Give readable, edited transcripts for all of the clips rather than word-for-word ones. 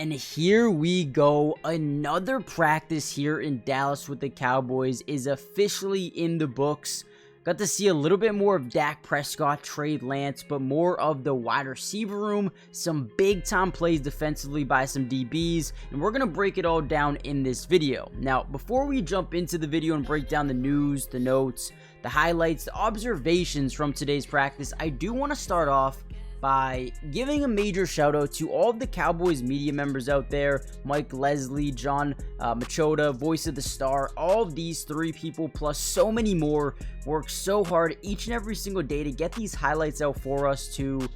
and here we go. Another practice here in Dallas with the Cowboys is officially in the books. Got to see a little bit more of Dak Prescott, Trey Lance, but more of the wide receiver room, some big time plays defensively by some DBs, and we're going to break it all down in this video. Now, before we jump into the video and break down the news, the notes, the highlights, the observations from today's practice, I do want to start off by giving a major shout out to all of the Cowboys media members out there. Mike Leslie, John Machota, Voice of the Star, all of these three people plus so many more work so hard each and every single day to get these highlights out for us to,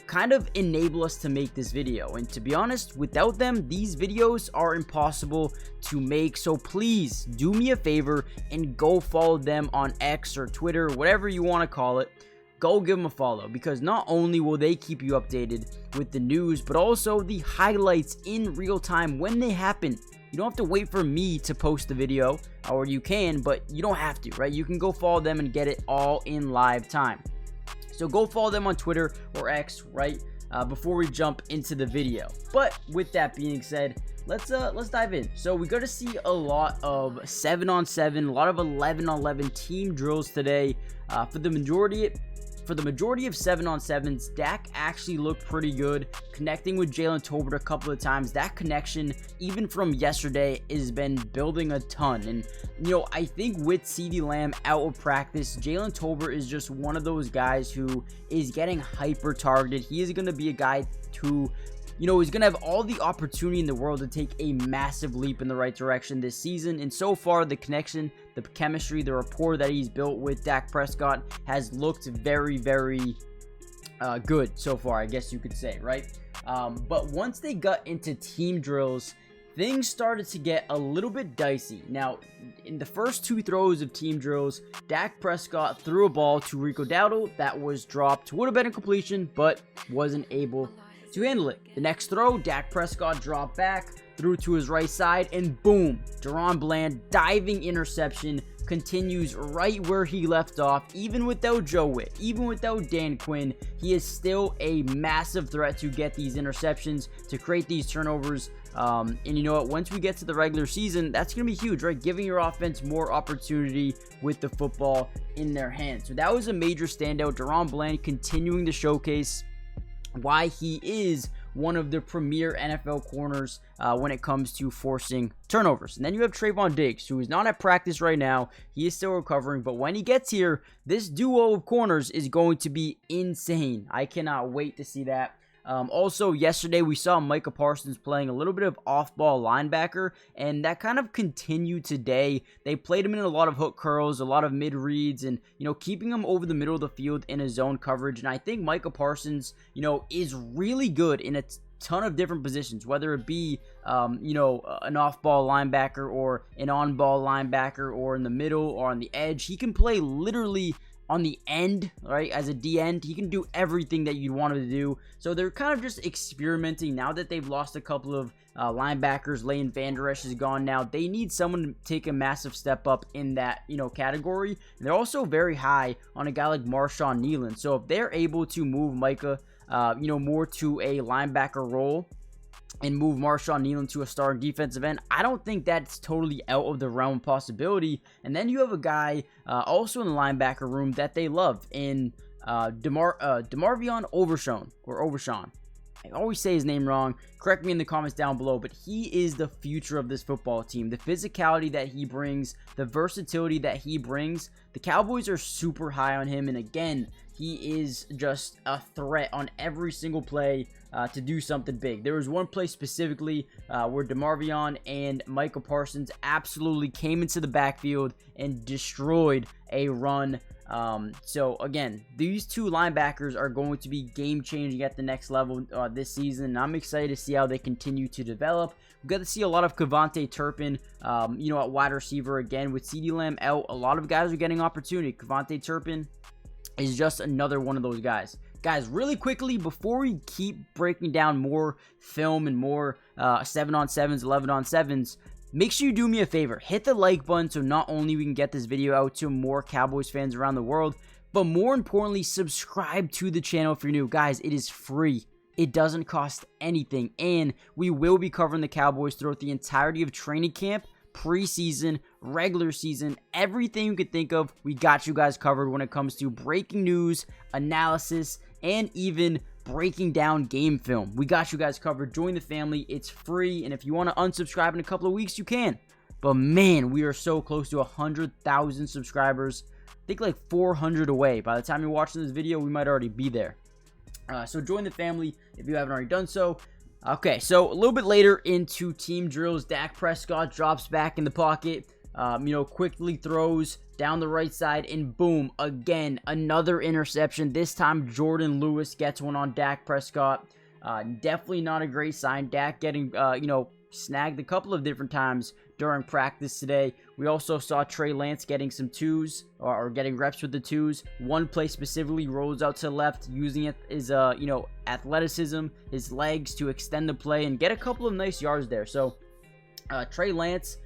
kind of enable us to make this video. And to be honest, without them, these videos are impossible to make. So please do me a favor and go follow them on X or Twitter, whatever you want to call it. Go give them a follow, because not only will they keep you updated with the news, but also the highlights in real time when they happen. You don't have to wait for me to post the video, or you can, but you don't have to, right? You can go follow them and get it all in live time. So go follow them on Twitter or X, right? Before we jump into the video. But with that being said, let's dive in. So we got to see a lot of 7-on-7, a lot of 11-on-11 team drills today. For the majority of 7-on-7s, Dak actually looked pretty good, connecting with Jalen Tolbert a couple of times. That connection, even from yesterday, has been building a ton. And, I think with CeeDee Lamb out of practice, Jalen Tolbert is just one of those guys who is getting hyper targeted. He is going to be a guy who he's going to have all the opportunity in the world to take a massive leap in the right direction this season. And so far, the connection, the chemistry, the rapport that he's built with Dak Prescott has looked very, very good so far, I guess you could say, right? But once they got into team drills, things started to get a little bit dicey. Now, in the first two throws of team drills, Dak Prescott threw a ball to Rico Dowdle that was dropped. Would have been a completion, but wasn't able to handle it. The next throw, Dak Prescott dropped back, threw to his right side, and boom, DaRon Bland diving interception continues right where he left off. Even without Joe Witt, even without Dan Quinn, he is still a massive threat to get these interceptions, to create these turnovers. And you know what, once we get to the regular season, that's going to be huge, right? Giving your offense more opportunity with the football in their hands. So that was a major standout. DaRon Bland continuing to showcase why he is one of the premier NFL corners when it comes to forcing turnovers. And then you have Trayvon Diggs, who is not at practice right now. He is still recovering, but when he gets here, this duo of corners is going to be insane. I cannot wait to see that. Also, yesterday we saw Micah Parsons playing a little bit of off-ball linebacker, and that kind of continued today. They played him in a lot of hook curls, a lot of mid-reads, and, keeping him over the middle of the field in a zone coverage. And I think Micah Parsons, is really good in a ton of different positions, whether it be, an off-ball linebacker or an on-ball linebacker or in the middle or on the edge. He can play literally on the end, right? As a D-end, he can do everything that you'd want him to do. So they're kind of just experimenting now that they've lost a couple of linebackers. Leighton Vander Esch is gone now. They need someone to take a massive step up in that, category. And they're also very high on a guy like Marshawn Kneeland. So if they're able to move Micah, more to a linebacker role and move Marshawn Kneeland to a starting defensive end, I don't think that's totally out of the realm of possibility. And then you have a guy also in the linebacker room that they love in DeMarvion Overshawn. I always say his name wrong. Correct me in the comments down below, but he is the future of this football team. The physicality that he brings, the versatility that he brings, the Cowboys are super high on him. And again, he is just a threat on every single play to do something big. There was one play specifically where DeMarvion and Micah Parsons absolutely came into the backfield and destroyed a run. So again, these two linebackers are going to be game changing at the next level this season, and I'm excited to see how they continue to develop. We got to see a lot of Kevontae Turpin, at wide receiver again. With CeeDee Lamb out, a lot of guys are getting opportunity. Kevontae Turpin is just another one of those guys. Guys, really quickly, before we keep breaking down more film and more 7-on-7s, 11-on-7s, make sure you do me a favor. Hit the like button so not only we can get this video out to more Cowboys fans around the world, but more importantly, subscribe to the channel if you're new. Guys, it is free. It doesn't cost anything, and we will be covering the Cowboys throughout the entirety of training camp, preseason, regular season, everything you could think of. We got you guys covered when it comes to breaking news, analysis, and even breaking down game film. We got you guys covered. Join the family. It's free, and if you want to unsubscribe in a couple of weeks, you can. But man, we are so close to 100,000 subscribers. I think like 400 away. By the time you're watching this video, we might already be there. So join the family if you haven't already done so. Okay, so a little bit later into team drills, Dak Prescott drops back in the pocket, quickly throws down the right side, and boom, again, another interception. This time, Jordan Lewis gets one on Dak Prescott. Definitely not a great sign. Dak getting, snagged a couple of different times during practice today. We also saw Trey Lance getting some twos, or getting reps with the twos. One play specifically rolls out to the left, using it as, athleticism, his legs to extend the play and get a couple of nice yards there. So, Trey Lance,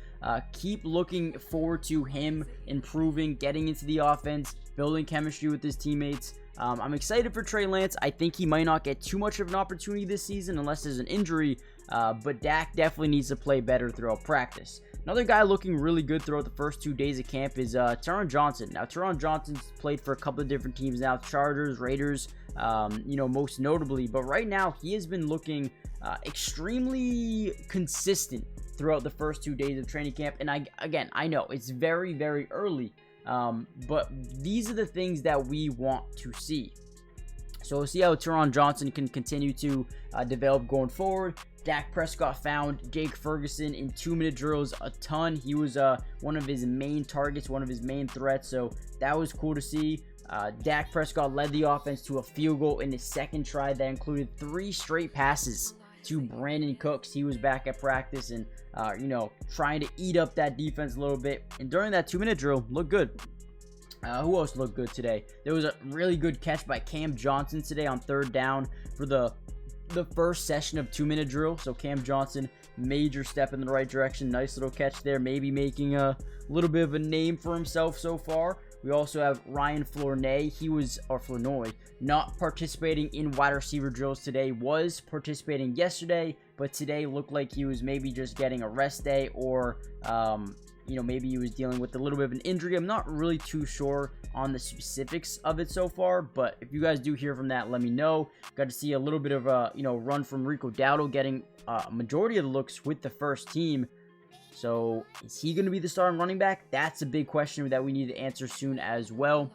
keep looking forward to him improving, getting into the offense, building chemistry with his teammates. I'm excited for Trey Lance. I think he might not get too much of an opportunity this season unless there's an injury, but Dak definitely needs to play better throughout practice. Another guy looking really good throughout the first 2 days of camp is Taron Johnson. Now, Taron Johnson's played for a couple of different teams now, Chargers, Raiders, most notably. But right now, he has been looking extremely consistent throughout the first 2 days of training camp. And I know it's very, very early, but these are the things that we want to see. So we'll see how Taron Johnson can continue to develop going forward. Dak Prescott found Jake Ferguson in 2-minute drills a ton. He was one of his main targets, one of his main threats, so that was cool to see. Dak Prescott led the offense to a field goal in his second try that included 3 straight passes to Brandon Cooks. He was back at practice and, trying to eat up that defense a little bit. And during that 2-minute drill, looked good. Who else looked good today? There was a really good catch by Cam Johnson today on 3rd down for the first session of 2-minute drill. So Cam Johnson, major step in the right direction. Nice little catch there, maybe making a little bit of a name for himself so far. We also have Ryan Flournoy. Flournoy, not participating in wide receiver drills today. Was participating yesterday, but today looked like he was maybe just getting a rest day, or maybe he was dealing with a little bit of an injury. I'm not really too sure on the specifics of it so far, but if you guys do hear from that, let me know. Got to see a little bit of a run from Rico Dowdle, getting a majority of the looks with the first team. So is he going to be the starting running back? That's a big question that we need to answer soon as well.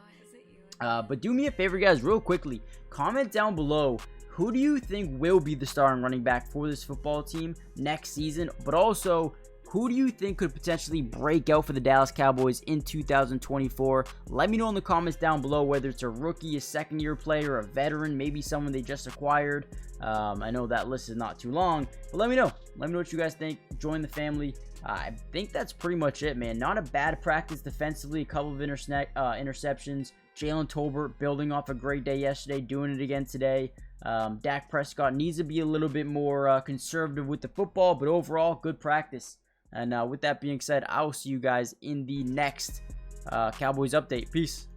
But do me a favor, guys, real quickly. Comment down below, who do you think will be the starting running back for this football team next season? But also, who do you think could potentially break out for the Dallas Cowboys in 2024? Let me know in the comments down below, whether it's a rookie, a second-year player, a veteran, maybe someone they just acquired. I know that list is not too long, but let me know. Let me know what you guys think. Join the family. I think that's pretty much it, man. Not a bad practice defensively. A couple of interceptions. Jalen Tolbert building off a great day yesterday, doing it again today. Dak Prescott needs to be a little bit more conservative with the football, but overall, good practice. And with that being said, I'll see you guys in the next Cowboys update. Peace.